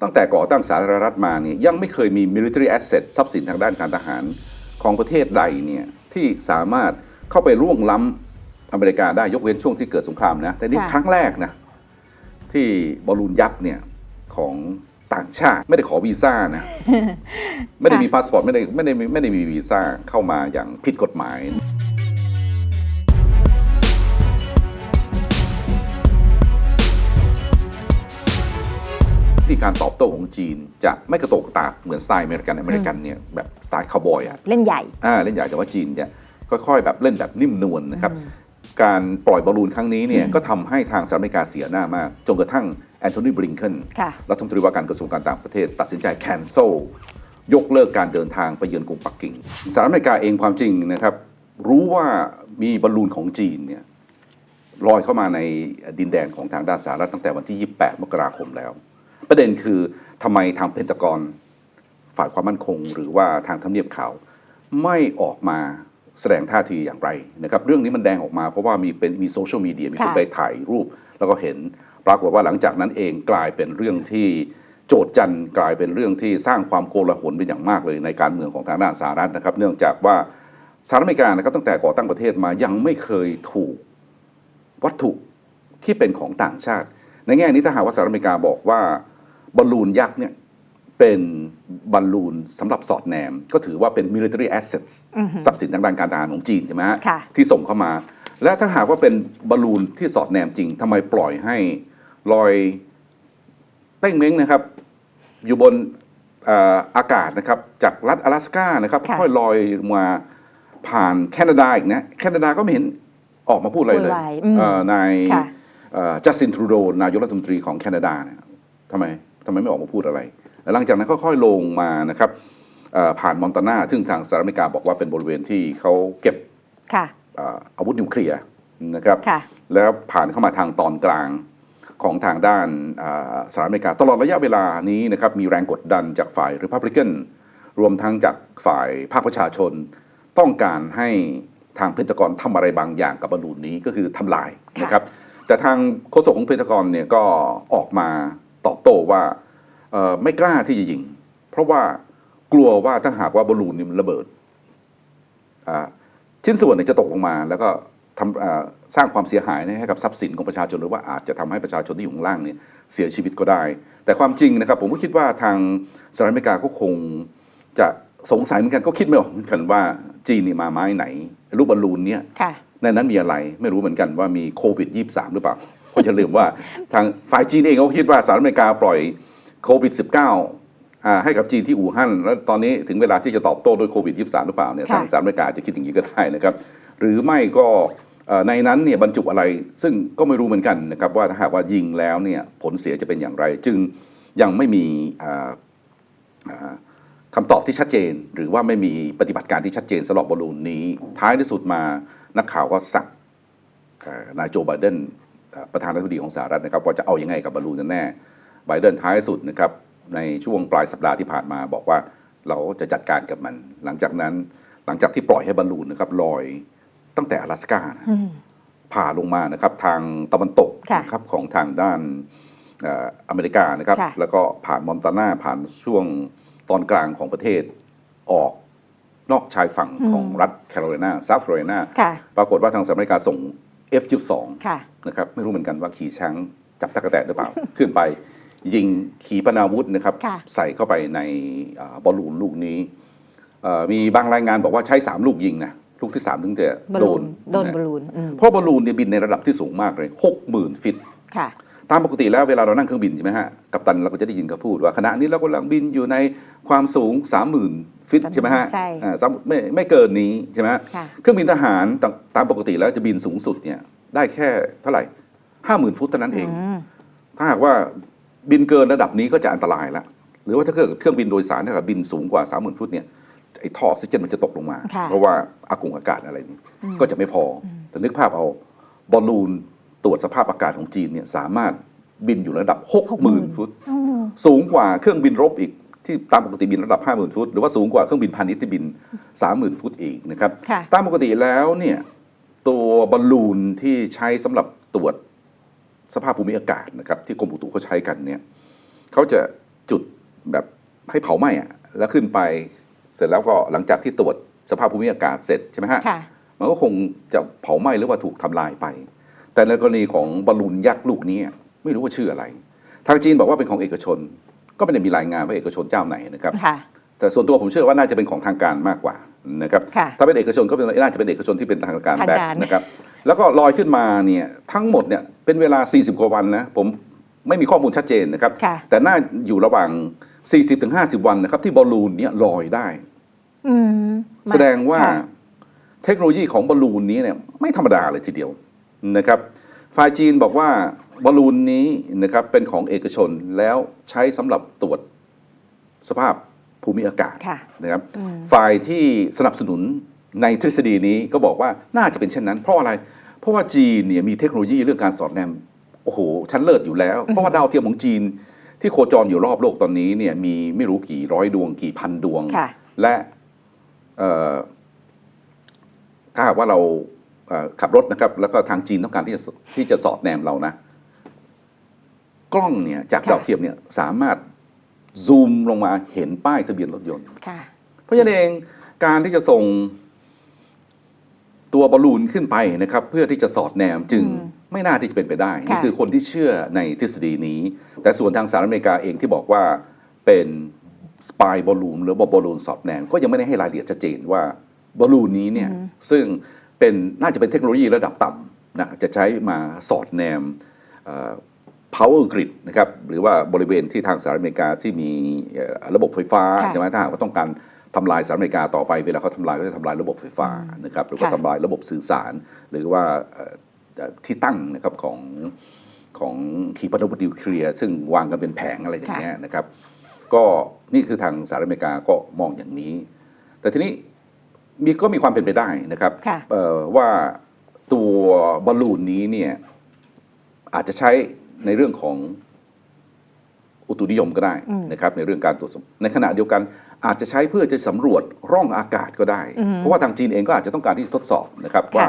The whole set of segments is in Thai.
ตั้งแต่ก่อตั้งสหรัฐมาเนี่ยยังไม่เคยมี military asset ทรัพย์สินทางด้านการทหารของประเทศใดเนี่ยที่สามารถเข้าไปล่วงล้ำอเมริกาได้ยกเว้นช่วงที่เกิดสงครามนะแต่นี่ครั้งแรกนะที่บอลลูนยักษ์เนี่ยของต่างชาติไม่ได้ขอวีซ่านะ ไม่ได้มีพาสปอร์ตไม่ได้มีวีซ่าเข้ามาอย่างผิดกฎหมายที่การตอบโต้ของจีนจะไม่กระโตกกระตากเหมือนสไตล์อเมริกันเนี่ยแบบสไตล์คาวบอยอะเล่นใหญ่เล่นใหญ่แต่ว่าจีนจะค่อยๆแบบเล่นแบบนิ่มนวลนะครับการปล่อยบอลลูนครั้งนี้เนี่ยก็ทำให้ทางสหรัฐอเมริกาเสียหน้ามากจนกระทั่งแอนโทนีบลิงเคนรัฐมนตรีว่าการกระทรวงการต่างประเทศตัดสินใจแคนเซิลยกเลิกการเดินทางไปเยือนกรุงปักกิ่งสหรัฐอเมริกาเองความจริงนะครับรู้ว่ามีบอลลูนของจีนเนี่ยลอยเข้ามาในดินแดนของทางด้านสหรัฐตั้งแต่วันที่28 มกราคมแล้วประเด็นคือทำไมทางเพนทากอนฝ่ายความมั่นคงหรือว่าทางทำเนียบขาวไม่ออกมาแสดงท่าทีอย่างไรนะครับเรื่องนี้มันแดงออกมาเพราะว่ามีโซเชียลมีเดียมีคนไปถ่ายรูปแล้วก็เห็นปรากฏว่าหลังจากนั้นเองกลายเป็นเรื่องที่โจษจันกลายเป็นเรื่องที่สร้างความโกลาหลเป็นอย่างมากเลยในการเมืองของทางด้านสหรัฐนะครับเนื่องจากว่าสหรัฐอเมริกานะครับตั้งแต่ก่อตั้งประเทศมายังไม่เคยถูกวัตถุที่เป็นของต่างชาติในแง่นี้ถ้าหากว่าสหรัฐอเมริกาบอกว่าบอลลูนยักษ์เนี่ยเป็นบอลลูนสำหรับสอดแนมก็ถือว่าเป็น military assets ทรัพย์สินทางด้านการทหารของจีนใช่ไหมฮะที่ส่งเข้ามาและถ้าหากว่าเป็นบอลลูนที่สอดแนมจริงทำไมปล่อยให้ลอยเต้งเม้งนะครับอยู่บนอากาศนะครับจากรัฐ阿拉斯ก้านะครับค่อยลอยมาผ่านแคนาดาอีกนะแคนาดาก็ไม่เห็นออกมาพูดอะไรเลยนายจัสตินทรูโดนายกรัฐมนตรีของแคนาดาเนี่ยทำไมไม่ออกมาพูดอะไรหลังจากนั้นค่อยๆลงมานะครับผ่านมอนตานาซึ่งทางสหรัฐอเมริกาบอกว่าเป็นบริเวณที่เขาเก็บอาวุธนิวเคลียร์นะครับแล้วผ่านเข้ามาทางตอนกลางของทางด้านสหรัฐอเมริกาตลอดระยะเวลานี้นะครับมีแรงกดดันจากฝ่ายริพับลิกันรวมทั้งจากฝ่ายภาคประชาชนต้องการให้ทางเพนทากอนทำอะไรบางอย่างกับบอลลูนนี้ก็คือทำลายนะครับแต่ทางโฆษกของเพนทากอนเนี่ยก็ออกมาตอบโต้ว่าไม่กล้าที่จะยิงเพราะว่ากลัวว่าถ้าหากว่าบอลลูนนี่มันระเบิดชิ้นส่วนเนี่ยจะตกลงมาแล้วก็สร้างความเสียหายให้กับทรัพย์สินของประชาชนหรือว่าอาจจะทำให้ประชาชนที่อยู่ข้างล่างเนี่ยเสียชีวิตก็ได้แต่ความจริงนะครับผมก็คิดว่าทางสหรัฐอเมริกาก็คงจะสงสัยเหมือนกันก็คิดไม่ออกเหมือนกันว่าจีนนี่มาไม้ไหนลูกบอลลูนเนี่ยในนั้นมีอะไรไม่รู้เหมือนกันว่ามีโควิด23หรือเปล่าเพราะอย่าลืมว่าทางฝ่ายจีนเองเขาคิดว่าสหรัฐอเมริกาปล่อยโควิด19ให้กับจีนที่อู่ฮั่นแล้วตอนนี้ถึงเวลาที่จะตอบโต้ด้วยโควิด23หรือเปล่าเนี่ยทางสหรัฐอเมริกาจะคิดอย่างนี้ก็ได้นะครับหรือไม่ก็ในนั้นเนี่ยบรรจุอะไรซึ่งก็ไม่รู้เหมือนกันนะครับว่าถ้าหากว่ายิงแล้วเนี่ยผลเสียจะเป็นอย่างไรจึงยังไม่มีคำตอบที่ชัดเจนหรือว่าไม่มีปฏิบัติการที่ชัดเจนสำหรับบอลลูนนี้ท้ายที่สุดมานักข่าวก็สั่งนายโจไบเดนประธานาธิบดีของสหรัฐนะครับว่าจะเอายังไงกับบอลลูนกันแน่ไบเดนท้ายสุดนะครับในช่วงปลายสัปดาห์ที่ผ่านมาบอกว่าเราจะจัดการกับมันหลังจากที่ปล่อยให้บอลลูนนะครับลอยตั้งแต่阿拉斯ก้าผ่าลงมานะครับทางตะวันตกนะครับของทางด้านอเมริกานะครับแล้วก็ผ่านมอนตานาผ่านช่วงตอนกลางของประเทศออกนอกชายฝั่งของรัฐแคโรไลนาเซาท์แคโรไลนาปรากฏว่าทางสหรัฐอเมริกาส่ง F-22 นะครับไม่รู้เหมือนกันว่าขี่ช้างจับตะกแตนหรือเปล่าขึ้นไปยิงขีปนาวุธนะครับใส่เข้าไปในบอลลูนลูกนี้มีบางรายงานบอกว่าใช้3ลูกยิงนะลูกที่3ถึงจะโดนบอลลูนเพราะบอลลูนเนี่ยบินในระดับที่สูงมากเลย 60,000 ฟิตตามปกติแล้วเวลาเรานั่งเครื่องบินใช่ไหมฮะกัปตันเราก็จะได้ยินเขาพูดว่าขณะนี้เรากำลังบินอยู่ในความสูง 30,000 ฟิตใช่ไหมฮะไม่เกินนี้ใช่ไหมเครื่องบินทหารตามปกติแล้วจะบินสูงสุดเนี่ยได้แค่เท่าไหร่ 50,000 ฟุตเท่านั้นเองถ้าหากว่าบินเกินระดับนี้ก็จะอันตรายละหรือว่าถ้าเกิดเครื่องบินโดยสารถ้าเกิดบินสูงกว่า 30,000 ฟุตเนี่ยไอ้ท่อออกซิเจนมันจะตกลงมาเพราะว่าอากาศอะไรนี่ก็จะไม่พอแต่นึกภาพเอาบอลลูนตรวจสภาพอากาศของจีนเนี่ยสามารถบินอยู่ระดับ 60,000 ฟุตสูงกว่าเครื่องบินรบอีกที่ตามปกติบินระดับ 50,000 ฟุตหรือว่าสูงกว่าเครื่องบินพาณิชย์ที่บิน 30,000 ฟุตอีกนะครับตามปกติแล้วเนี่ยตัวบอลลูนที่ใช้สำหรับตรวจสภาพภูมิอากาศนะครับที่กรมอุตุเขาใช้กันเนี่ยเขาจะ จุดแบบให้เผาไหม้อะแล้วขึ้นไปเสร็จแล้วก็หลังจากที่ตรวจสภาพภูมิอากาศเสร็จใช่ไหมฮะมันก็คงจะเผาไหม้หรือว่าถูกทำลายไปแต่ในกรณีของบอลลูนยักษ์ลูกนี้ไม่รู้ว่าชื่ออะไรทางจีนบอกว่าเป็นของเอกชนก็ไม่ได้มีรายงานว่าเอกชนเจ้าไหนนะครับแต่ส่วนตัวผมเชื่อว่าน่าจะเป็นของทางการมากกว่านะครับถ้าเป็นเอกชนก็น่าจะเป็นเอกชนที่เป็นทางการแบบนะครับแล้วก็ลอยขึ้นมาเนี่ยทั้งหมดเนี่ยเป็นเวลา40 กว่าวันนะผมไม่มีข้อมูลชัดเจนนะครับแต่น่าอยู่ระหว่าง40-50 วันนะครับที่บอลลูนเนี่ยลอยได้แสดงว่าเทคโนโลยีของบอลลูนนี้เนี่ยไม่ธรรมดาเลยทีเดียวนะครับฝ่ายจีนบอกว่าบอลลูนนี้นะครับเป็นของเอกชนแล้วใช้สำหรับตรวจสภาพภูมิอากาศนะครับฝ่ายที่สนับสนุนในทฤษฎีนี้ก็บอกว่าน่าจะเป็นเช่นนั้นเพราะอะไรเพราะว่าจีนเนี่ยมีเทคโนโลยีเรื่องการสอดแนมโอ้โหชั้นเลิศอยู่แล้วเพราะว่าดาวเทียมของจีนที่โคจรอยู่รอบโลกตอนนี้เนี่ยมีไม่รู้กี่ร้อยดวงกี่พันดวงและถ้าหากว่าเราขับรถนะครับแล้วก็ทางจีนต้องการที่จะสอดแนมเรานะกล้องเนี่ยจากดาวเทียมเนี่ยสามารถซูมลงมาเห็นป้ายทะเบียนรถยนต์เพราะฉะนั้นเองการที่จะส่งตัวบอลลูนขึ้นไปนะครับเพื่อที่จะสอดแนมจึงไม่น่าที่จะเป็นไปได้นี่คือคนที่เชื่อในทฤษฎีนี้แต่ส่วนทางสหรัฐอเมริกาเองที่บอกว่าเป็นสปายบอลลูนหรือบอลลูนสอดแนมก็ยังไม่ได้ให้รายละเอียดชัดเจนว่าบอลลูนนี้เนี่ยซึ่งน่าจะเป็นเทคโนโลยีระดับต่ำนะจะใช้มาสอดแนมpower grid นะครับหรือว่าบริเวณที่ทางสหรัฐอเมริกาที่มีระบบไฟฟ้าใช่ไหมถ้าหากว่าต้องการทำลายสหรัฐอเมริกาต่อไปเวลาเขาทำลายก็จะทำลายระบบไฟฟ้านะครับหรือว่าทำลายระบบสื่อสารหรือว่าที่ตั้งนะครับของขีปนาวุธนิวเคลียร์ซึ่งวางกันเป็นแผงอะไรอย่างเงี้ยนะครับก็นี่คือทางสหรัฐอเมริกาก็มองอย่างนี้แต่ทีนี้ก็มีความเป็นไปได้นะครับว่าตัวบอลลูนนี้เนี่ยอาจจะใช้ในเรื่องของอุตุนิยมก็ได้นะครับในเรื่องการตรวจสอบในขณะเดียวกันอาจจะใช้เพื่อจะสำรวจร่องอากาศก็ได้เพราะว่าทางจีนเองก็อาจจะต้องการที่จะทดสอบนะครับว่า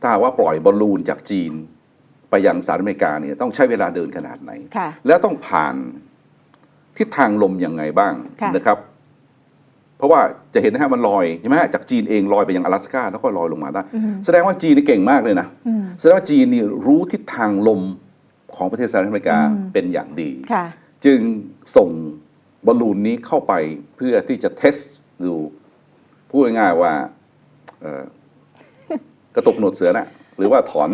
ถ้าว่าปล่อยบอลลูนจากจีนไปยังสหรัฐอเมริกาเนี่ยต้องใช้เวลาเดินขนาดไหนแล้วต้องผ่านทิศทางลมยังไงบ้างนะครับเพราะว่าจะเห็นนะฮะมันลอยใช่ไหมฮะจากจีนเองลอยไปยัง阿拉斯าแล้วก็ลอยลงมาได้แสดงว่าจีนนี่เก่งมากเลยนะแสดงว่าจีนนี่รู้ทิศทางลมของประเทศสหรัฐอเมริกาเป็นอย่างดีจึงส่งบอลลูนนี้เข้าไปเพื่อที่จะเทสดูพูดง่ายๆว่ากระตุกหนวดเสือนะหรือว่าถอน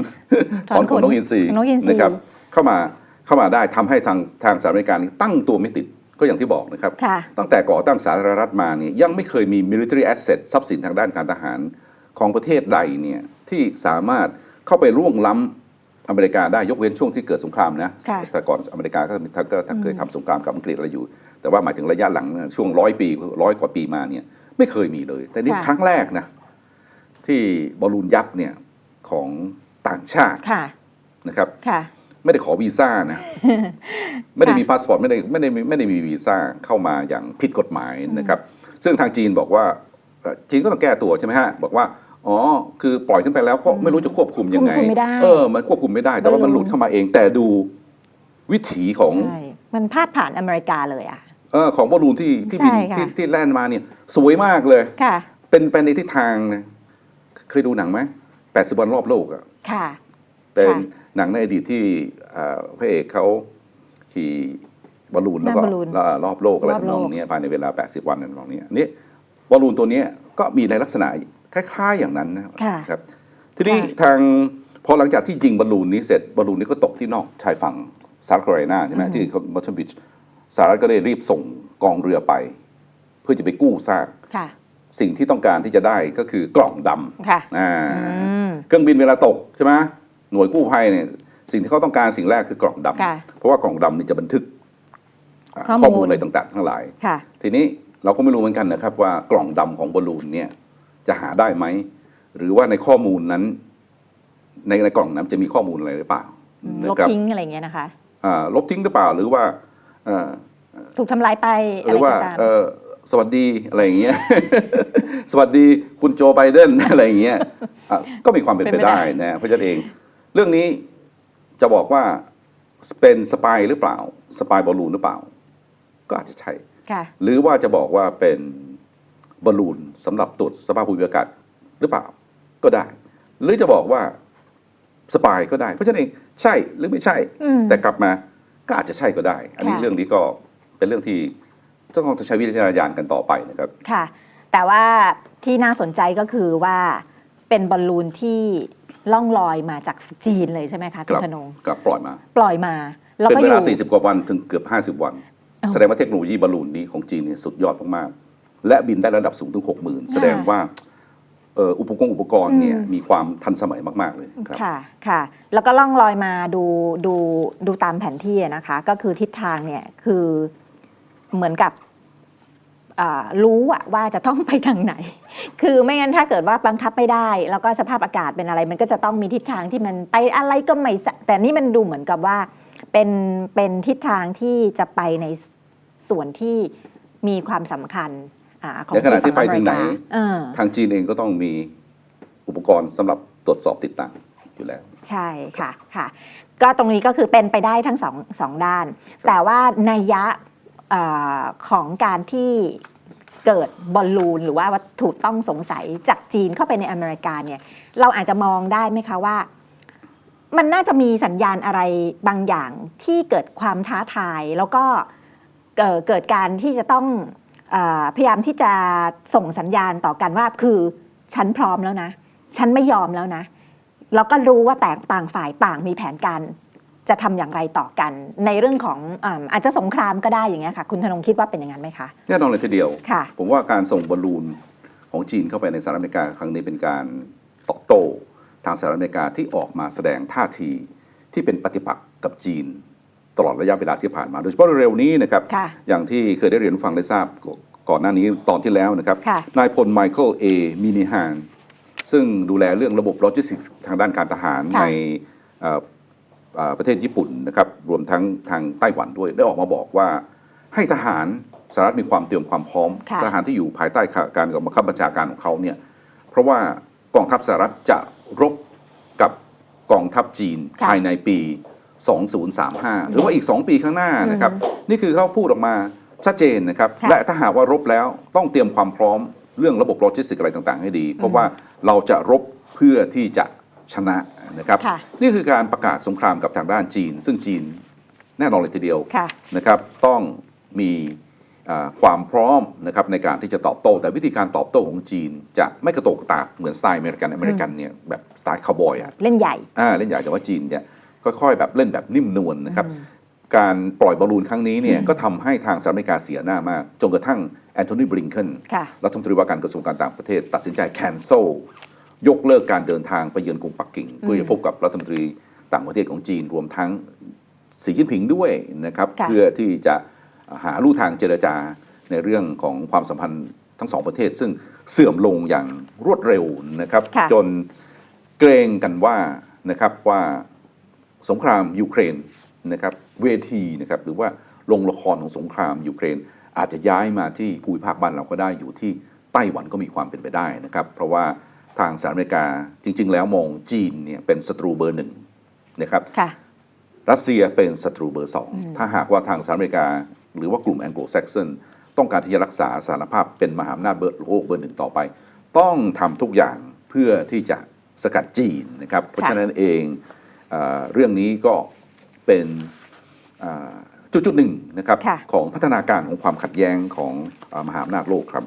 ขนนกอินทรีนะครับเข้ามาได้ทำให้ทางสหรัฐอเมริกาตั้งตัวไม่ติดก็อย่างที่บอกนะครับตั้งแต่ก่อตั้งสาธารณรัฐมาเนี่ยยังไม่เคยมี military asset ทรัพย์สินทางด้านการทหารของประเทศใดเนี่ยที่สามารถเข้าไปล่วงล้ำอเมริกาได้ยกเว้นช่วงที่เกิดสงครามนะแต่ก่อนอเมริกาก็เคยทำสงครามกับอังกฤษอะไรอยู่แต่ว่าหมายถึงระยะหลังช่วง100 กว่าปีมาเนี่ยไม่เคยมีเลยแต่นี่ครั้งแรกนะที่บอลลูนยักษ์เนี่ยของต่างชาตินะครับไม่ได้ขอวีซ่านะไม่ได้มีพาสปอร์ตไม่ได้มีวีซ่าเข้ามาอย่างผิดกฎหมายนะครับซึ่งทางจีนบอกว่าจีนก็ต้องแก้ตัวใช่ไหมฮะบอกว่าอ๋อคือปล่อยขึ้นไปแล้วก็ไม่รู้จะควบคุมยังไงมันควบคุมไม่ได้แต่ว่ามันหลุดเข้ามาเองแต่ดูวิถีของมันพาดผ่านอเมริกาเลยอ่ะของบอลลูนที่บินที่แล่นมาเนี่ยสวยมากเลยเป็นไปในทิศทางนะเคยดูหนังไหม80 วันรอบโลกอ่ะเป็นหนังในอดีตที่พระเอกเขาขี่บอลลูนแล้วก็รอบโลกอะไรทำนองนี้ภายในเวลา80 วันทำนองนี้นี่บอลลูนตัวนี้ก็มีในลักษณะคล้ายๆอย่างนั้นนะครับทีนี้พอหลังจากที่ยิงบอลลูนนี้เสร็จบอลลูนนี้ก็ตกที่นอกชายฝั่งซาอุแคโรไลนาใช่ไหมที่มอตเทนบิชสหรัฐก็ได้รีบส่งกองเรือไปเพื่อจะไปกู้ซากสิ่งที่ต้องการที่จะได้ก็คือกล่องดำเครื่องบินเวลาตกใช่ไหมหน่วยกู้ภัยเนี่ยสิ่งที่เขาต้องการสิ่งแรกคือกล่องดำเพราะว่ากล่องดำนี่จะบันทึกข้อมูลอะไรต่างๆทั้งหลายทีนี้เราก็ไม่รู้เหมือนกันนะครับว่ากล่องดำของบอลลูนเนี่ยจะหาได้ไหมหรือว่าในข้อมูลนั้นในกล่องนั้นจะมีข้อมูลอะไรหรือเปล่าลบทิ้งอะไรเงี้ยนะคะลบทิ้งหรือเปล่าหรือว่าถูกทำลายไปหรือว่าสวัสดีอะไรอย่างเงี้ย สวัสดีคุณโจไบเดนอะไรอย่างเงี้ยก็มีความเป็นไปได้นะเพราะฉะนั้นเองเรื่องนี้จะบอกว่าเป็นสปายหรือเปล่าสปายบอลลูนหรือเปล่า ก็อาจจะใช่ ค่ะ หรือว่าจะบอกว่าเป็นบอลลูนสำหรับตรวจสภาพภูมิอากาศหรือเปล่าก็ได้ หรือจะบอกว่าสปายก็ได้ เพราะฉะนั้นเองใช่หรือไม่ใช่ แต่กลับมาก็อาจจะใช่ก็ได้ อันนี้เรื่องนี้ก็เป็นเรื่องที่ต้องใช้วิจารณญาณกันต่อไปนะครับค่ะแต่ว่าที่น่าสนใจก็คือว่าเป็นบอลลูนที่ล่องลอยมาจากจีนเลยใช่ไหมคะคุณธนงกับปล่อยมาแล้วก็เป็นเวลา40 กว่าวันถึงเกือบ50 วันแสดงว่าเทคโนโลยีบอลลูนนี้ของจีนเนี่ยสุดยอดมากๆและบินได้ระดับสูงถึง 60,000 แสดงว่าอุปกรณ์เนี่ยมีความทันสมัยมากๆเลยครับค่ะแล้วก็ล่องลอยมาดูตามแผนที่นะคะก็คือทิศทางเนี่ยคือเหมือนกับรู้ว่าจะต้องไปทางไหนคือไม่งั้นถ้าเกิดว่าบังคับไม่ได้แล้วก็สภาพอากาศเป็นอะไรมันก็จะต้องมีทิศทางที่มันไปอะไรก็ไม่แต่นี่มันดูเหมือนกับว่าเป็นทิศทางที่จะไปในส่วนที่มีความสำคัญของในขณะที่ไปถึงไหนทางจีนเองก็ต้องมีอุปกรณ์สำหรับตรวจสอบติดตั้งอยู่แล้วใช่ค่ะก็ตรงนี้ก็คือเป็นไปได้ทั้งสองด้านแต่ว่านัยยะของการที่เกิดบอลลูนหรือว่าวัตถุต้องสงสัยจากจีนเข้าไปในอเมริกาเนี่ยเราอาจจะมองได้ไหมคะว่ามันน่าจะมีสัญญาณอะไรบางอย่างที่เกิดความท้าทายแล้วก็เกิดการที่จะต้องพยายามที่จะส่งสัญญาณต่อกันว่าคือฉันพร้อมแล้วนะฉันไม่ยอมแล้วนะแล้วก็รู้ว่าต่างฝ่ายต่างมีแผนการจะทำอย่างไรต่อกันในเรื่องของอาจจะสงครามก็ได้อย่างเงี้ยค่ะคุณธนงคิดว่าเป็นอย่างนั้นไหมคะแน่นอนเลยทีเดียวผมว่าการส่งบอลลูนของจีนเข้าไปในสหรัฐอเมริกาครั้งนี้เป็นการตอบโต้ทางสหรัฐอเมริกาที่ออกมาแสดงท่าทีที่เป็นปฏิปักษ์กับจีนตลอดระยะเวลาที่ผ่านมาโดยเฉพาะเร็วนี้นะครับอย่างที่เคยได้เรียนฟังได้ทราบก่อนหน้านี้ตอนที่แล้วนะครับนายพลไมเคิลมินิฮานซึ่งดูแลเรื่องระบบโลจิสติกส์ทางด้านการทหารในประเทศญี่ปุ่นนะครับรวมทั้งทางไต้หวันด้วยได้ออกมาบอกว่าให้ทหารสหรัฐมีความเตรียมความพร้อมทหารที่อยู่ภายใต้การบังคับบัญชาการของเขาเนี่ยเพราะว่ากองทัพสหรัฐจะรบกับกองทัพจีนภายในปี 2035 หรือว่าอีก 2 ปีข้างหน้านะครับนี่คือเขาพูดออกมาชัดเจนนะครับและถ้าหากว่ารบแล้วต้องเตรียมความพร้อมเรื่องระบบโลจิสติกส์อะไรต่างๆให้ดีเพราะว่าเราจะรบเพื่อที่จะชนะนะครับนี่คือการประกาศสงครามกับทางด้านจีนซึ่งจีนแน่นอนเลยทีเดียวนะครับต้องมีความพร้อมนะครับในการที่จะตอบโต้แต่วิธีการตอบโต้ของจีนจะไม่กระโตกกระตากเหมือนสไตล์อเมริกันเนี่ยแบบสไตล์คาวบอยเล่นใหญ่เล่นใหญ่แต่ว่าจีนเนี่ยค่อยๆแบบเล่นแบบนิ่มนวลนะครับการปล่อยบอลลูนครั้งนี้เนี่ยก็ทำให้ทางสหรัฐอเมริกาเสียหน้ามากจนกระทั่งแอนโทนี บลิงเคนรัฐมนตรีว่าการกระทรวงการต่างประเทศตัดสินใจแคนเซิลยกเลิกการเดินทางไปเยือนกรุงปักกิ่งเพื่อจะพบกับรัฐมนตรีต่างประเทศของจีนรวมทั้งสีจิ้นผิงด้วยนะครับเพื่อที่จะหาลู่ทางเจรจาในเรื่องของความสัมพันธ์ทั้งสองประเทศซึ่งเสื่อมลงอย่างรวดเร็วนะครับจนเกรงกันว่านะครับว่าสงครามยูเครนนะครับเวทีนะครับหรือว่าโรงละครของสงครามยูเครนอาจจะย้ายมาที่ภูมิภาคบ้านเราก็ได้อยู่ที่ไต้หวันก็มีความเป็นไปได้นะครับเพราะว่าทางสหรัฐอเมริกาจริงๆแล้วมองจีนเนี่ยเป็นศัตรูเบอร์ 1นะครับรัสเซียเป็นศัตรูเบอร์ 2ถ้าหากว่าทางสหรัฐอเมริกาหรือว่ากลุ่มแองโกลแซกซอนต้องการที่จะรักษาสถานภาพเป็นมหาอำนาจโลกเบอร์ 1ต่อไปต้องทำทุกอย่างเพื่อที่จะสกัดจีนนะครับเพราะฉะนั้นเองเรื่องนี้ก็เป็นจุดหนึ่งนะครับของพัฒนาการของความขัดแย้งของมหาอำนาจโลกครับ